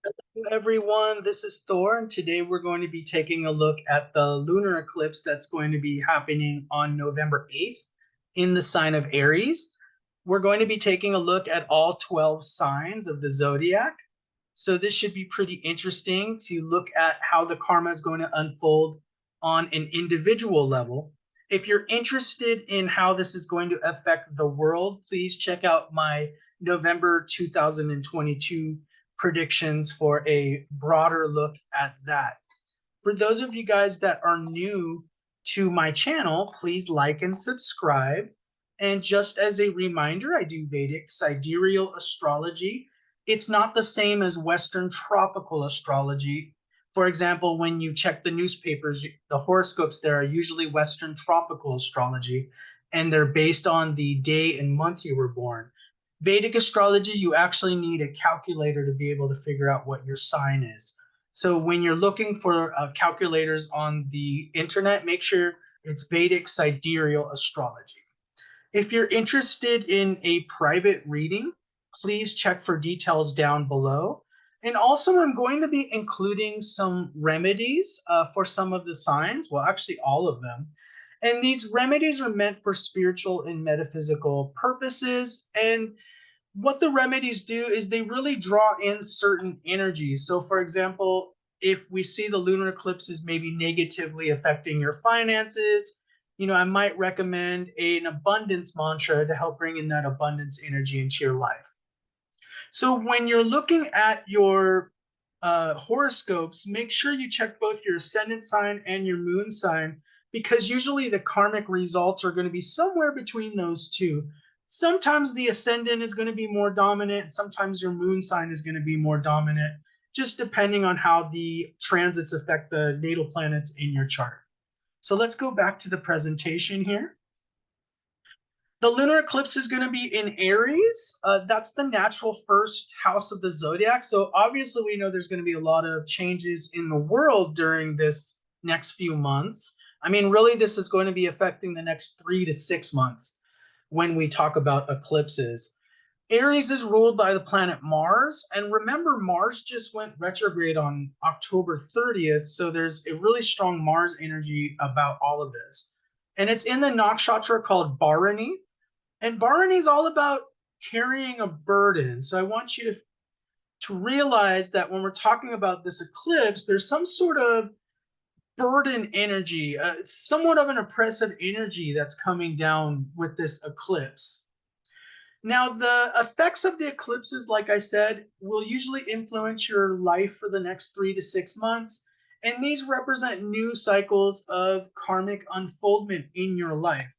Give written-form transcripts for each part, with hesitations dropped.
Hello, everyone. This is Thor, and today we're going to be taking a look at the lunar eclipse that's going to be happening on November 8th in the sign of Aries. We're going to be taking a look at all 12 signs of the zodiac. So, this should be pretty interesting to look at how the karma is going to unfold on an individual level. If you're interested in how this is going to affect the world, please check out my November 2022 predictions for a broader look at that. For those of you guys that are new to my channel, please like and subscribe. And just as a reminder, I do Vedic sidereal astrology. It's not the same as Western tropical astrology. For example, when you check the newspapers, the horoscopes there are usually Western tropical astrology, and they're based on the day and month you were born. Vedic astrology, you actually need a calculator to be able to figure out what your sign is. So when you're looking for calculators on the internet, make sure it's Vedic sidereal astrology. If you're interested in a private reading, please check for details down below. And also, I'm going to be including some remedies for some of the signs, well, actually, all of them. And these remedies are meant for spiritual and metaphysical purposes. And what the remedies do is they really draw in certain energies. So, for example, if we see the lunar eclipse is maybe negatively affecting your finances, I might recommend an abundance mantra to help bring in that abundance energy into your life. So, when you're looking at your horoscopes, make sure you check both your ascendant sign and your moon sign because usually the karmic results are going to be somewhere between those two. Sometimes the ascendant is going to be more dominant, sometimes your moon sign is going to be more dominant, just depending on how the transits affect the natal planets in your chart. So let's go back to the presentation here. The lunar eclipse is going to be in Aries. That's the natural first house of the zodiac. So obviously, we know there's going to be a lot of changes in the world during this next few months. I mean, really, this is going to be affecting the next 3 to 6 months when we talk about eclipses. Aries is ruled by the planet Mars. And remember, Mars just went retrograde on October 30th. So there's a really strong Mars energy about all of this. And it's in the nakshatra called Bharani. And Bharani is all about carrying a burden. So I want you to realize that when we're talking about this eclipse, there's some sort of burden energy, somewhat of an oppressive energy that's coming down with this eclipse. Now, the effects of the eclipses, like I said, will usually influence your life for the next 3 to 6 months. And these represent new cycles of karmic unfoldment in your life.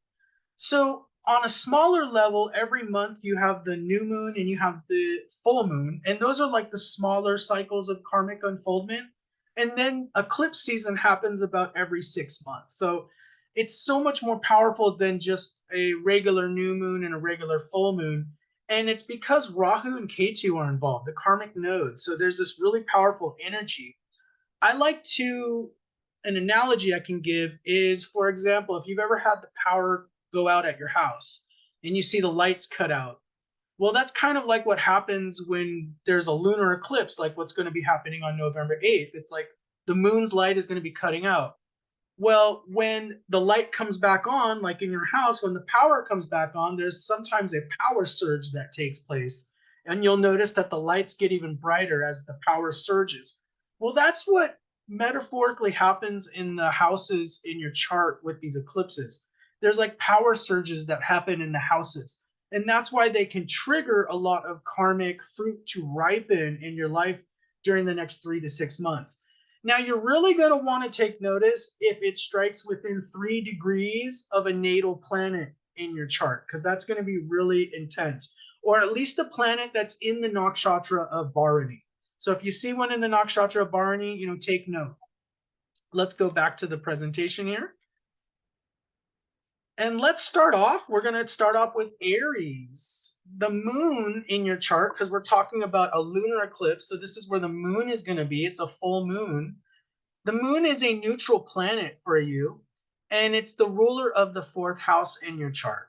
So, on a smaller level, every month you have the new moon and you have the full moon, and those are like the smaller cycles of karmic unfoldment. And then eclipse season happens about every 6 months. So, it's so much more powerful than just a regular new moon and a regular full moon. And it's because Rahu and Ketu are involved, the karmic nodes. So, there's this really powerful energy. I like to, an analogy I can give is, for example, if you've ever had the power go out at your house and you see the lights cut out, well, that's kind of like what happens when there's a lunar eclipse, like what's going to be happening on November 8th. It's like the moon's light is going to be cutting out. Well, when the light comes back on, like in your house, when the power comes back on, there's sometimes a power surge that takes place. And you'll notice that the lights get even brighter as the power surges. Well, that's what metaphorically happens in the houses in your chart with these eclipses. There's like power surges that happen in the houses. And that's why they can trigger a lot of karmic fruit to ripen in your life during the next 3 to 6 months. Now, you're really going to want to take notice if it strikes within 3 degrees of a natal planet in your chart, because that's going to be really intense, or at least the planet that's in the nakshatra of Bharani. So if you see one in the nakshatra of Bharani, take note. Let's go back to the presentation here. And let's start off. We're going to start off with Aries. The moon in your chart, because we're talking about a lunar eclipse. So this is where the moon is going to be. It's a full moon. The moon is a neutral planet for you, and it's the ruler of the fourth house in your chart.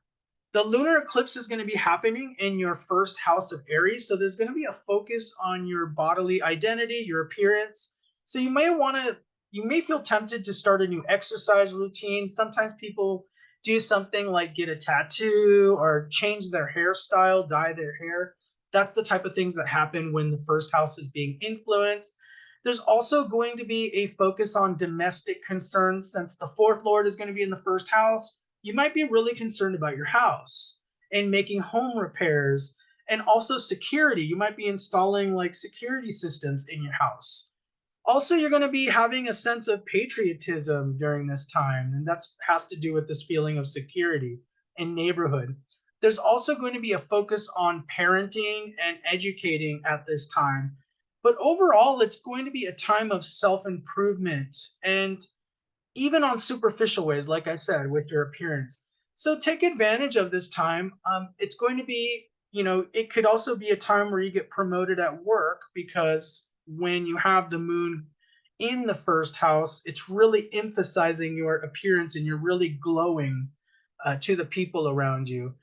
The lunar eclipse is going to be happening in your first house of Aries. So there's going to be a focus on your bodily identity, your appearance. So you may feel tempted to start a new exercise routine. Sometimes people do something like get a tattoo or change their hairstyle, dye their hair. That's the type of things that happen when the first house is being influenced. There's also going to be a focus on domestic concerns since the fourth lord is going to be in the first house. You might be really concerned about your house and making home repairs and also security. You might be installing like security systems in your house. Also, you're going to be having a sense of patriotism during this time, and that has to do with this feeling of security and neighborhood. There's also going to be a focus on parenting and educating at this time. But overall, it's going to be a time of self improvement and even on superficial ways, like I said, with your appearance. So take advantage of this time. It's going to be, it could also be a time where you get promoted at work because when you have the moon in the first house, it's really emphasizing your appearance and you're really glowing to the people around you.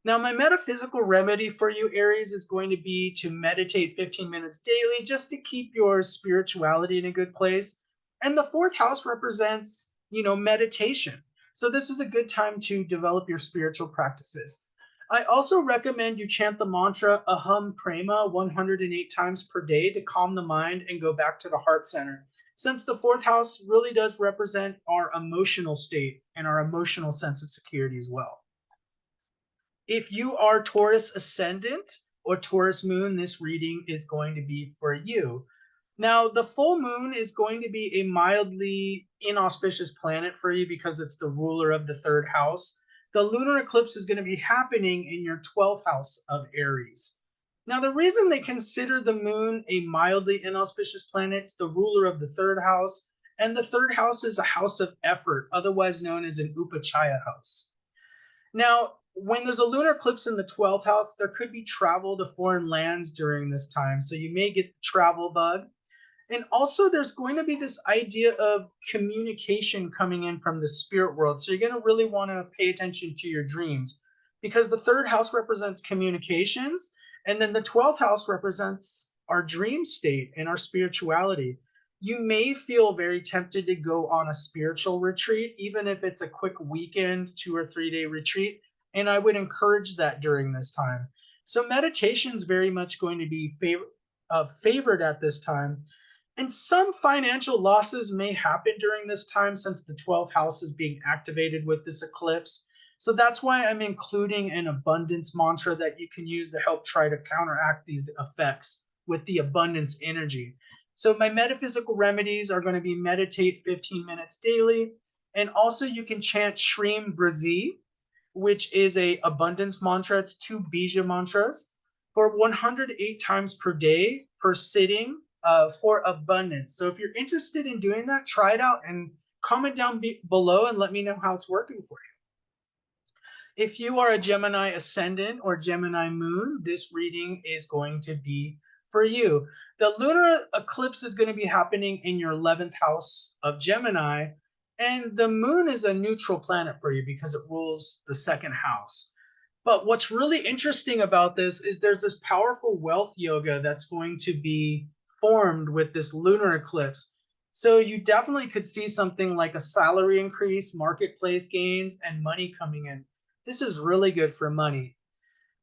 Now, my metaphysical remedy for you, Aries, is going to be to meditate 15 minutes daily just to keep your spirituality in a good place. And the fourth house represents, meditation. So this is a good time to develop your spiritual practices. I also recommend you chant the mantra Aham Prema 108 times per day to calm the mind and go back to the heart center, since the fourth house really does represent our emotional state and our emotional sense of security as well. If you are Taurus ascendant or Taurus moon, this reading is going to be for you. Now, the full moon is going to be a mildly inauspicious planet for you because it's the ruler of the third house. The lunar eclipse is going to be happening in your 12th house of Aries. Now, the reason they consider the moon a mildly inauspicious planet, it's the ruler of the third house, and the third house is a house of effort, otherwise known as an upachaya house. Now, when there's a lunar eclipse in the 12th house, there could be travel to foreign lands during this time. So you may get the travel bug. And also, there's going to be this idea of communication coming in from the spirit world. So you're going to really want to pay attention to your dreams because the third house represents communications. And then the 12th house represents our dream state and our spirituality. You may feel very tempted to go on a spiritual retreat, even if it's a quick weekend, 2 or 3 day retreat. And I would encourage that during this time. So meditation is very much going to be favored at this time. And some financial losses may happen during this time since the 12th house is being activated with this eclipse. So that's why I'm including an abundance mantra that you can use to help try to counteract these effects with the abundance energy. So my metaphysical remedies are going to be meditate 15 minutes daily. And also you can chant Shreem Brazi, which is a abundance mantra. It's 2 bija mantras for 108 times per day per sitting for abundance. So if you're interested in doing that, try it out and comment down below and let me know how it's working for you. If you are a Gemini ascendant or Gemini moon, this reading is going to be for you. The lunar eclipse is going to be happening in your 11th house of Gemini, and the moon is a neutral planet for you because it rules the second house. But what's really interesting about this is there's this powerful wealth yoga that's going to be formed with this lunar eclipse. So you definitely could see something like a salary increase, marketplace gains, and money coming in. This is really good for money.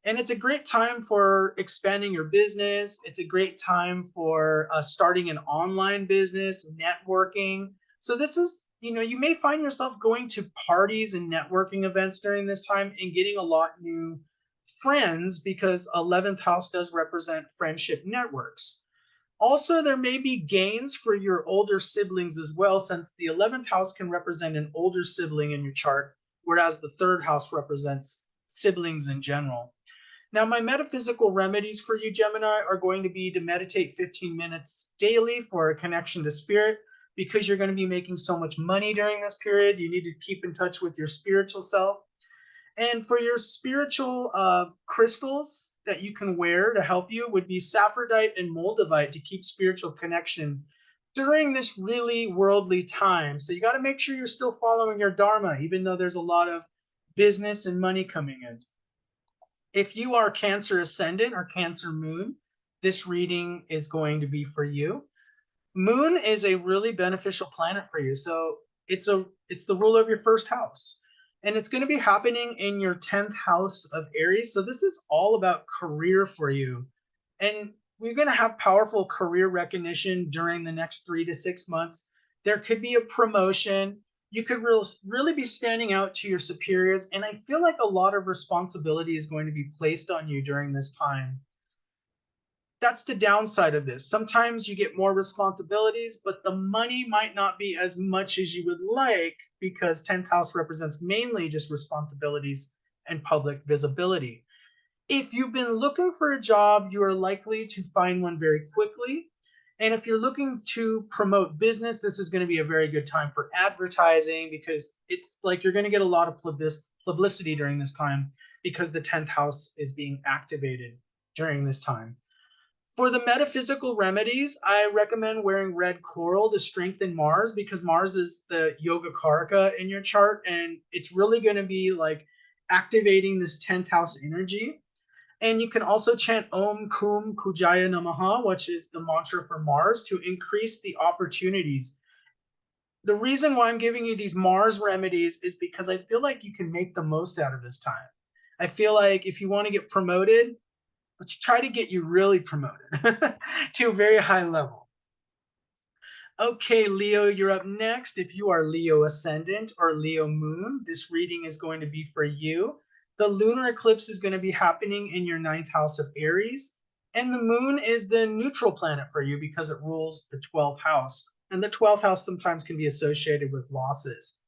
And it's a great time for expanding your business. It's a great time for starting an online business, networking. So this is, you may find yourself going to parties and networking events during this time and getting a lot new friends because 11th house does represent friendship networks. Also, there may be gains for your older siblings as well, since the 11th house can represent an older sibling in your chart, whereas the third house represents siblings in general. Now, my metaphysical remedies for you, Gemini, are going to be to meditate 15 minutes daily for a connection to spirit. Because you're going to be making so much money during this period, you need to keep in touch with your spiritual self. And for your spiritual crystals that you can wear to help you would be Saphrodite and Moldavite to keep spiritual connection during this really worldly time. So you got to make sure you're still following your Dharma, even though there's a lot of business and money coming in. If you are Cancer ascendant or Cancer moon, this reading is going to be for you. Moon is a really beneficial planet for you. So it's the ruler of your first house. And it's going to be happening in your 10th house of Aries. So this is all about career for you. And we're going to have powerful career recognition during the next 3 to 6 months. There could be a promotion. You could really be standing out to your superiors. And I feel like a lot of responsibility is going to be placed on you during this time. That's the downside of this. Sometimes you get more responsibilities, but the money might not be as much as you would like because 10th house represents mainly just responsibilities and public visibility. If you've been looking for a job, you are likely to find one very quickly. And if you're looking to promote business, this is going to be a very good time for advertising because it's like you're going to get a lot of publicity during this time because the 10th house is being activated during this time. For the metaphysical remedies, I recommend wearing red coral to strengthen Mars because Mars is the yoga karaka in your chart, and it's really going to be like activating this 10th house energy. And you can also chant Om Kum Kujaya Namaha, which is the mantra for Mars, to increase the opportunities. The reason why I'm giving you these Mars remedies is because I feel like you can make the most out of this time. I feel like if you want to get promoted, let's try to get you really promoted to a very high level. Okay, Leo, you're up next. If you are Leo ascendant or Leo moon, this reading is going to be for you. The lunar eclipse is going to be happening in your 9th house of Aries, and the moon is the neutral planet for you because it rules the 12th house. And the 12th house sometimes can be associated with losses.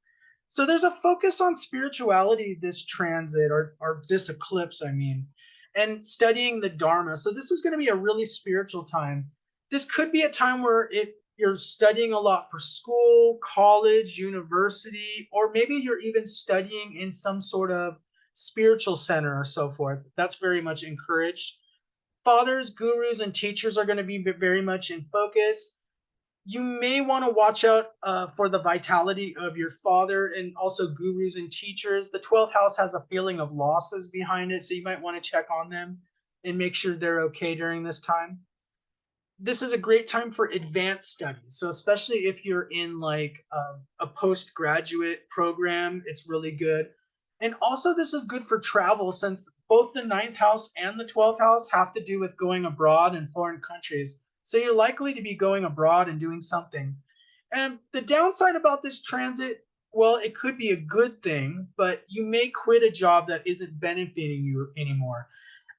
So there's a focus on spirituality this transit or this eclipse, I mean, and studying the Dharma. So this is going to be a really spiritual time. This could be a time where you're studying a lot for school, college, university, or maybe you're even studying in some sort of spiritual center or so forth. That's very much encouraged. Fathers, gurus, and teachers are going to be very much in focus. You may want to watch out for the vitality of your father and also gurus and teachers. The 12th house has a feeling of losses behind it, so you might want to check on them and make sure they're okay during this time. This is a great time for advanced studies. So especially if you're in like a postgraduate program, it's really good. And also this is good for travel since both the 9th house and the 12th house have to do with going abroad in foreign countries. So you're likely to be going abroad and doing something. And the downside about this transit, well, it could be a good thing, but you may quit a job that isn't benefiting you anymore.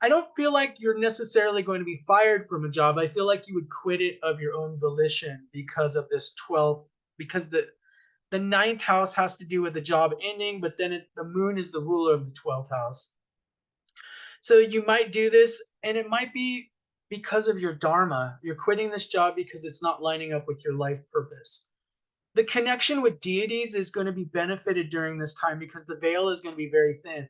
I don't feel like you're necessarily going to be fired from a job. I feel like you would quit it of your own volition because of this 12th, because the 9th house has to do with the job ending, but then the moon is the ruler of the 12th house. So you might do this, and it might be because of your dharma. You're quitting this job because it's not lining up with your life purpose. The connection with deities is going to be benefited during this time because the veil is going to be very thin.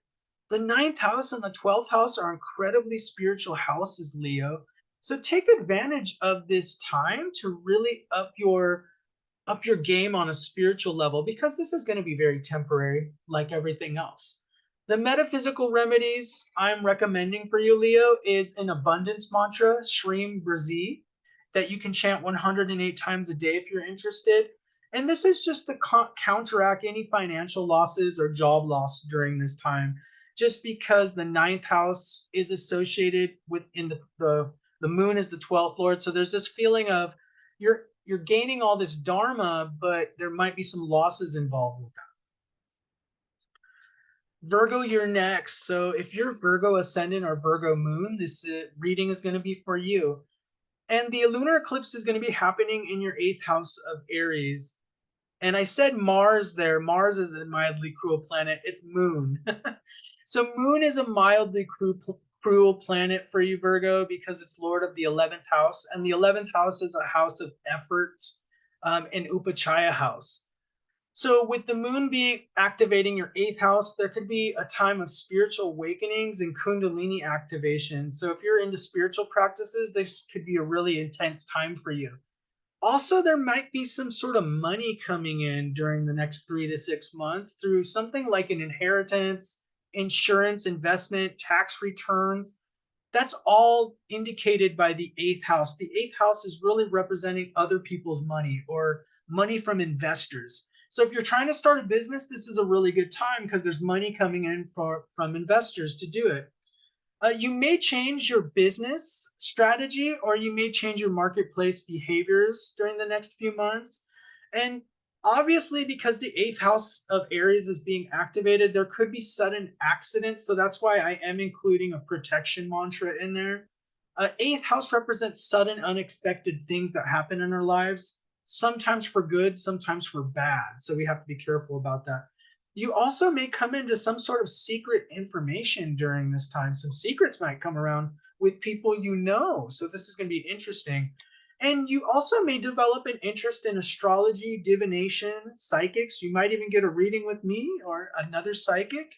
The 9th house and the 12th house are incredibly spiritual houses, Leo. So take advantage of this time to really up your game on a spiritual level because this is going to be very temporary like everything else. The metaphysical remedies I'm recommending for you, Leo, is an abundance mantra, Shreem Brazi, that you can chant 108 times a day if you're interested. And this is just to counteract any financial losses or job loss during this time, just because the 9th house is associated with the moon is the 12th lord. So there's this feeling of you're gaining all this dharma, but there might be some losses involved with that. Virgo, you're next. So if you're Virgo ascendant or Virgo moon, this reading is going to be for you. And the lunar eclipse is going to be happening in your 8th house of Aries. And I said Mars there. Mars is a mildly cruel planet. It's moon. So moon is a mildly cruel planet for you, Virgo, because it's lord of the 11th house. And the 11th house is a house of effort, an upachaya house. So with the moon being activating your 8th house, there could be a time of spiritual awakenings and kundalini activation. So if you're into spiritual practices, this could be a really intense time for you. Also, there might be some sort of money coming in during the next 3 to 6 months through something like an inheritance, insurance, investment, tax returns. That's all indicated by the eighth house. The eighth house is really representing other people's money or money from investors. So if you're trying to start a business, this is a really good time because there's money coming in from investors to do it. You may change your business strategy or you may change your marketplace behaviors during the next few months. And obviously, because the eighth house of Aries is being activated, there could be sudden accidents. So that's why I am including a protection mantra in there. Eighth house represents sudden, unexpected things that happen in our lives, sometimes for good, sometimes for bad. So we have to be careful about that. You also may come into some sort of secret information during this time. Some secrets might come around with people you know. So this is going to be interesting. And you also may develop an interest in astrology, divination, psychics. You might even get a reading with me or another psychic,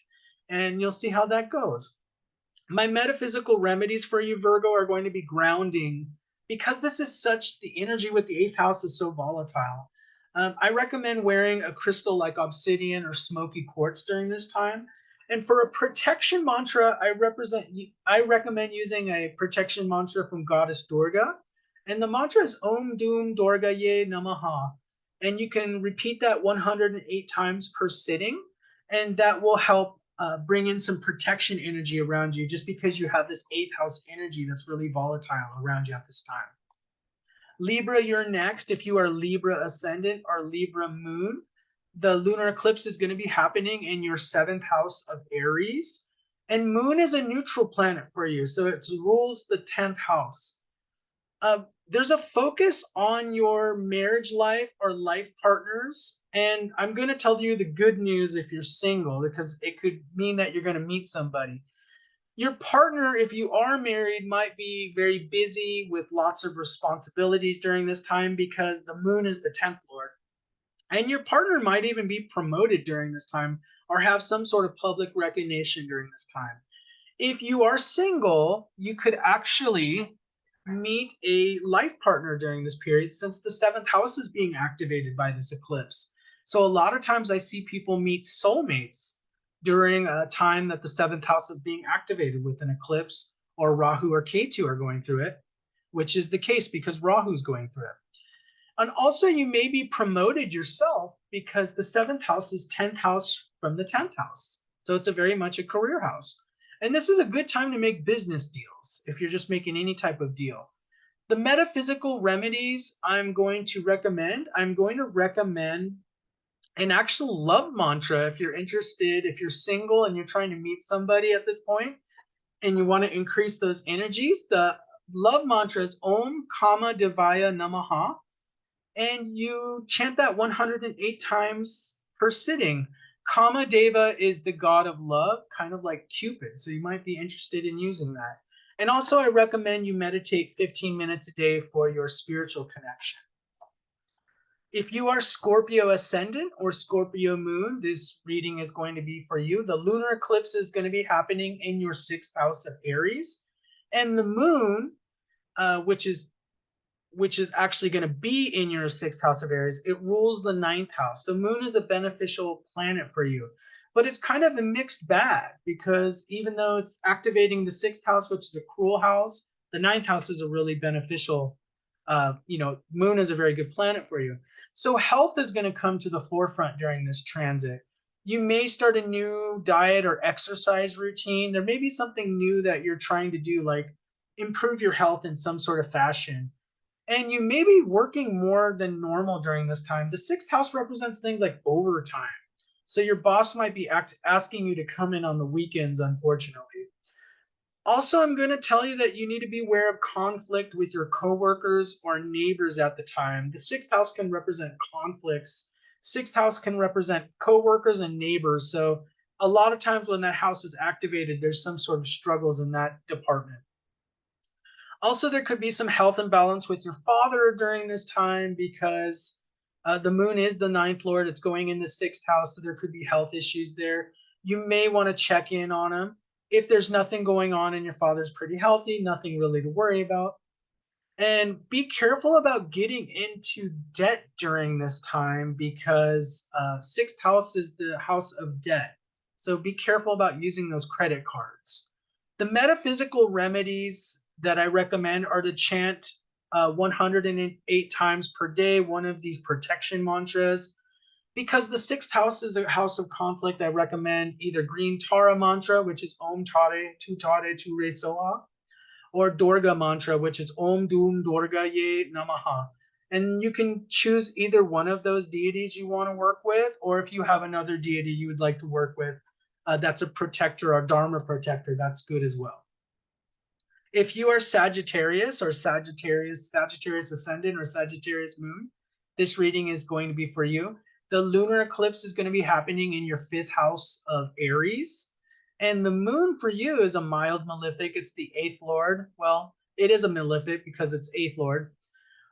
and you'll see how that goes. My metaphysical remedies for you, Virgo, are going to be grounding because this is such, the energy with the eighth house is so volatile. I recommend wearing a crystal like obsidian or smoky quartz during this time. And for a protection mantra, I recommend using a protection mantra from Goddess Durga. And the mantra is Om Doom Durga Ye Namaha. And you can repeat that 108 times per sitting. And that will help bring in some protection energy around you just because you have this eighth house energy that's really volatile around you at this time. Libra, you're next. If you are Libra ascendant or Libra moon, the lunar eclipse is going to be happening in your seventh house of Aries. And moon is a neutral planet for you, so it rules the 10th house. There's a focus on your marriage life or life partners. And I'm going to tell you the good news if you're single, because it could mean that you're going to meet somebody. Your partner, if you are married, might be very busy with lots of responsibilities during this time because the moon is the 10th lord. And your partner might even be promoted during this time or have some sort of public recognition during this time. If you are single, you could actually meet a life partner during this period since the seventh house is being activated by this eclipse. So a lot of times I see people meet soulmates during a time that the seventh house is being activated with an eclipse, or Rahu or Ketu are going through it, which is the case because Rahu's going through it. And also you may be promoted yourself because the seventh house is 10th house from the 10th house. So it's a very much a career house. And this is a good time to make business deals if you're just making any type of deal. The metaphysical remedies I'm going to recommend an actual love mantra if you're interested, if you're single and you're trying to meet somebody at this point and you want to increase those energies. The love mantra is Om Kama Devaya Namaha, and you chant that 108 times per sitting. Kama Deva is the god of love, kind of like Cupid, so you might be interested in using that. And also I recommend you meditate 15 minutes a day for your spiritual connection. If you are Scorpio ascendant or Scorpio moon, this reading is going to be for you. The lunar eclipse is going to be happening in your sixth house of Aries. And the moon, which is actually going to be in your sixth house of Aries, it rules the ninth house. So moon is a beneficial planet for you. But it's kind of a mixed bag because even though it's activating the sixth house, which is a cruel house, the ninth house is a really beneficial moon is a very good planet for you. So health is going to come to the forefront during this transit. You may start a new diet or exercise routine. There may be something new that you're trying to do, like improve your health in some sort of fashion. And you may be working more than normal during this time. The sixth house represents things like overtime. So your boss might be asking you to come in on the weekends, unfortunately. Also, I'm going to tell you that you need to be aware of conflict with your coworkers or neighbors at the time. The sixth house can represent conflicts. Sixth house can represent coworkers and neighbors. So a lot of times when that house is activated, there's some sort of struggles in that department. Also, there could be some health imbalance with your father during this time because the moon is the ninth lord. It's going in the sixth house, so there could be health issues there. You may want to check in on him. If there's nothing going on and your father's pretty healthy, nothing really to worry about. And be careful about getting into debt during this time because sixth house is the house of debt. So be careful about using those credit cards. The metaphysical remedies that I recommend are to chant 108 times per day one of these protection mantras. Because the sixth house is a house of conflict, I recommend either green Tara mantra, which is Om Tare Tu Re Soha, or Durga mantra, which is Om Dum Durga Ye Namaha. And you can choose either one of those deities you want to work with, or if you have another deity you would like to work with, that's a protector or Dharma protector, that's good as well. If you are Sagittarius or Sagittarius ascendant or Sagittarius moon, this reading is going to be for you. The lunar eclipse is going to be happening in your fifth house of Aries. And the moon for you is a mild malefic. It's the eighth lord. Well, it is a malefic because it's eighth lord.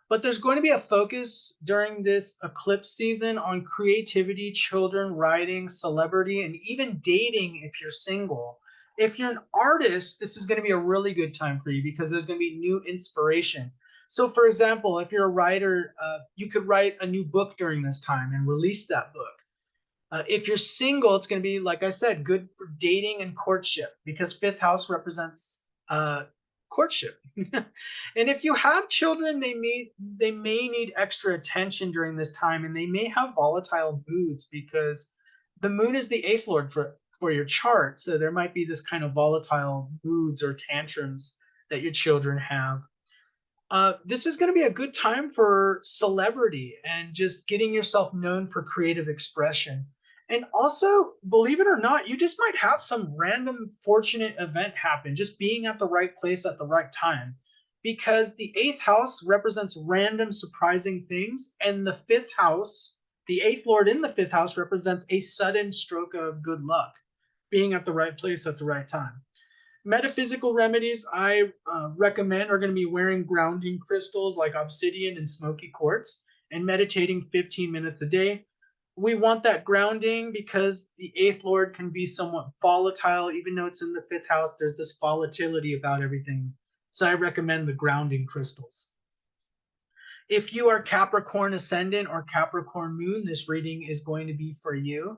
But there's going to be a focus during this eclipse season on creativity, children, writing, celebrity, and even dating if you're single. If you're an artist, this is going to be a really good time for you because there's going to be new inspiration. So, for example, if you're a writer, you could write a new book during this time and release that book. If you're single, it's going to be, like I said, good for dating and courtship because fifth house represents courtship. And if you have children, they may need extra attention during this time, and they may have volatile moods because the moon is the eighth lord for your chart. So there might be this kind of volatile moods or tantrums that your children have. This is going to be a good time for celebrity and just getting yourself known for creative expression. And also, believe it or not, you just might have some random fortunate event happen, just being at the right place at the right time. Because the eighth house represents random, surprising things, and the fifth house, the eighth lord in the fifth house, represents a sudden stroke of good luck, being at the right place at the right time. Metaphysical remedies I recommend are going to be wearing grounding crystals like obsidian and smoky quartz and meditating 15 minutes a day. We want that grounding because the eighth lord can be somewhat volatile. Even though it's in the fifth house, there's this volatility about everything. So I recommend the grounding crystals. If you are Capricorn ascendant or Capricorn moon, this reading is going to be for you.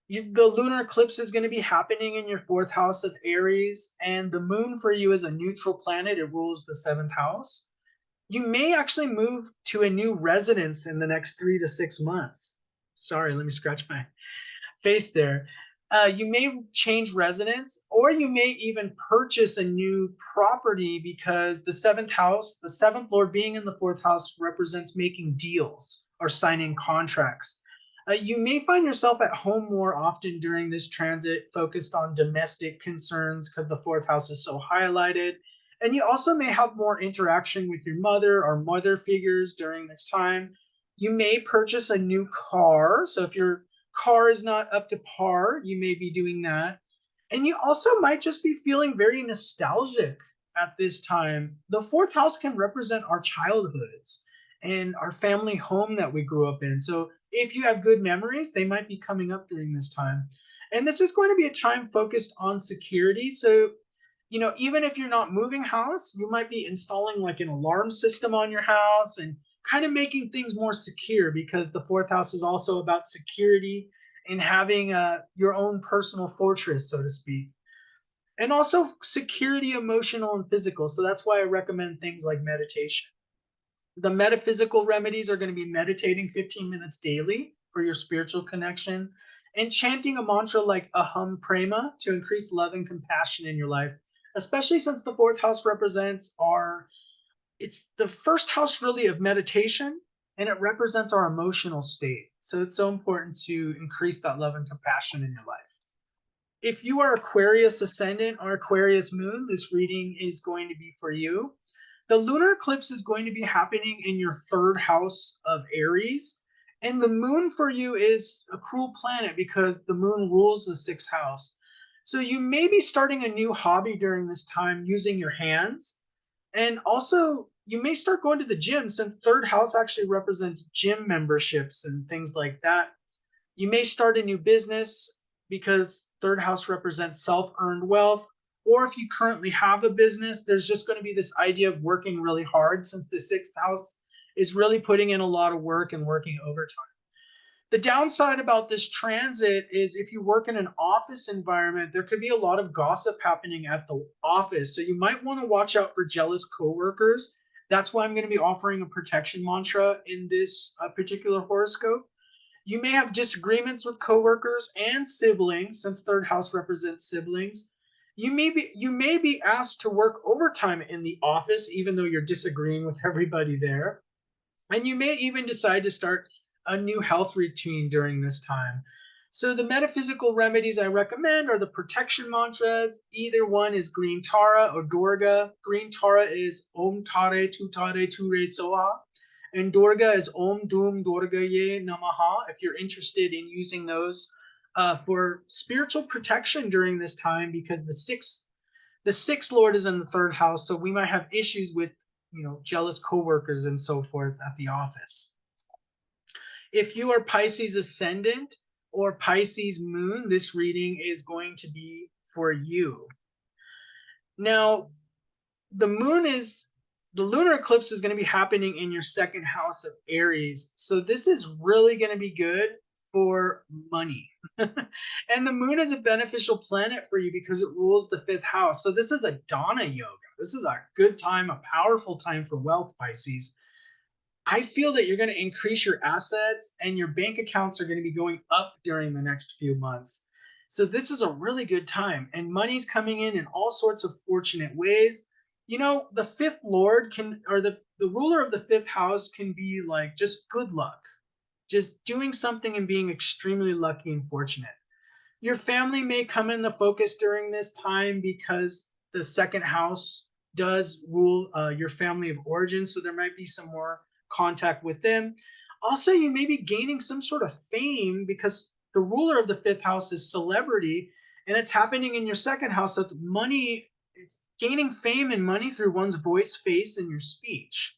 The lunar eclipse is going to be happening in your fourth house of Aries, and the moon for you is a neutral planet. It rules the seventh house. You may actually move to a new residence in the next 3 to 6 months. Sorry, let me scratch my face there. You may change residence, or you may even purchase a new property because the seventh house, the seventh lord being in the fourth house, represents making deals or signing contracts. You may find yourself at home more often during this transit, focused on domestic concerns because the fourth house is so highlighted. And you also may have more interaction with your mother or mother figures during this time. You may purchase a new car. So if your car is not up to par, you may be doing that. And you also might just be feeling very nostalgic at this time. The fourth house can represent our childhoods and our family home that we grew up in. So if you have good memories, they might be coming up during this time. And this is going to be a time focused on security. So, even if you're not moving house, you might be installing like an alarm system on your house and kind of making things more secure because the fourth house is also about security and having your own personal fortress, so to speak. And also security, emotional and physical. So that's why I recommend things like meditation. The metaphysical remedies are going to be meditating 15 minutes daily for your spiritual connection and chanting a mantra like Aham Prema to increase love and compassion in your life, especially since the fourth house represents it's the first house really of meditation, and it represents our emotional state. So it's so important to increase that love and compassion in your life. If you are Aquarius ascendant or Aquarius moon, this reading is going to be for you. The lunar eclipse is going to be happening in your third house of Aries. And the moon for you is a cruel planet because the moon rules the sixth house. So you may be starting a new hobby during this time using your hands. And also, you may start going to the gym since third house actually represents gym memberships and things like that. You may start a new business because third house represents self-earned wealth. Or if you currently have a business, there's just going to be this idea of working really hard since the sixth house is really putting in a lot of work and working overtime. The downside about this transit is if you work in an office environment, there could be a lot of gossip happening at the office. So you might want to watch out for jealous coworkers. That's why I'm going to be offering a protection mantra in this particular horoscope. You may have disagreements with coworkers and siblings, since third house represents siblings. You may be asked to work overtime in the office, even though you're disagreeing with everybody there. And you may even decide to start a new health routine during this time. So the metaphysical remedies I recommend are the protection mantras. Either one is Green Tara or Durga. Green Tara is Om Tare Tutare Ture Soha. And Durga is Om Dum Durgaye Namaha, if you're interested in using those for spiritual protection during this time, because the sixth lord is in the third house, so we might have issues with jealous coworkers and so forth at the office. If you are Pisces ascendant or Pisces moon, this reading is going to be for you. Now, the lunar eclipse is going to be happening in your second house of Aries. So this is really going to be good for money. And the moon is a beneficial planet for you because it rules the fifth house. So this is a Dana yoga. This is a good time, a powerful time for wealth, Pisces. I feel that you're going to increase your assets and your bank accounts are going to be going up during the next few months. So this is a really good time, and money's coming in all sorts of fortunate ways. The fifth lord or the ruler of the fifth house can be like just good luck, just doing something and being extremely lucky and fortunate. Your family may come in the focus during this time because the second house does rule your family of origin, so there might be some more contact with them. Also, you may be gaining some sort of fame because the ruler of the fifth house is celebrity, and it's happening in your second house. So it's money, it's gaining fame and money through one's voice, face, and your speech.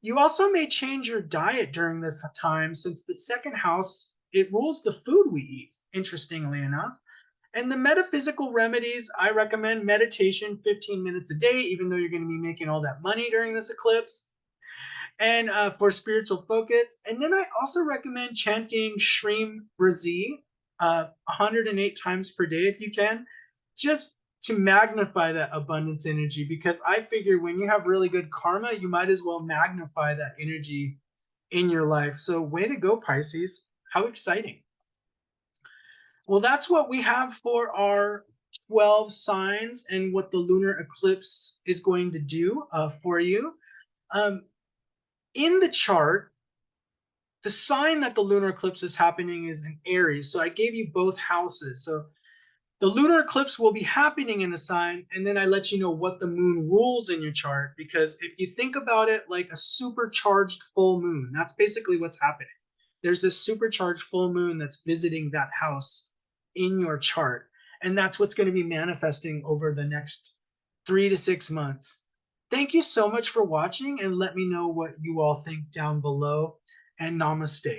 You also may change your diet during this time, since the second house, it rules the food we eat, interestingly enough. And the metaphysical remedies, I recommend meditation 15 minutes a day, even though you're going to be making all that money during this eclipse, and for spiritual focus. And then I also recommend chanting Shreem Razi 108 times per day if you can, just to magnify that abundance energy, because I figure when you have really good karma, you might as well magnify that energy in your life. So way to go, Pisces. How exciting. Well, that's what we have for our 12 signs and what the lunar eclipse is going to do for you. In the chart, the sign that the lunar eclipse is happening is in Aries. So I gave you both houses. So the lunar eclipse will be happening in the sign, and then I let you know what the moon rules in your chart, because if you think about it like a supercharged full moon, that's basically what's happening. There's this supercharged full moon that's visiting that house in your chart, and that's what's going to be manifesting over the next 3 to 6 months. Thank you so much for watching, and let me know what you all think down below, and namaste.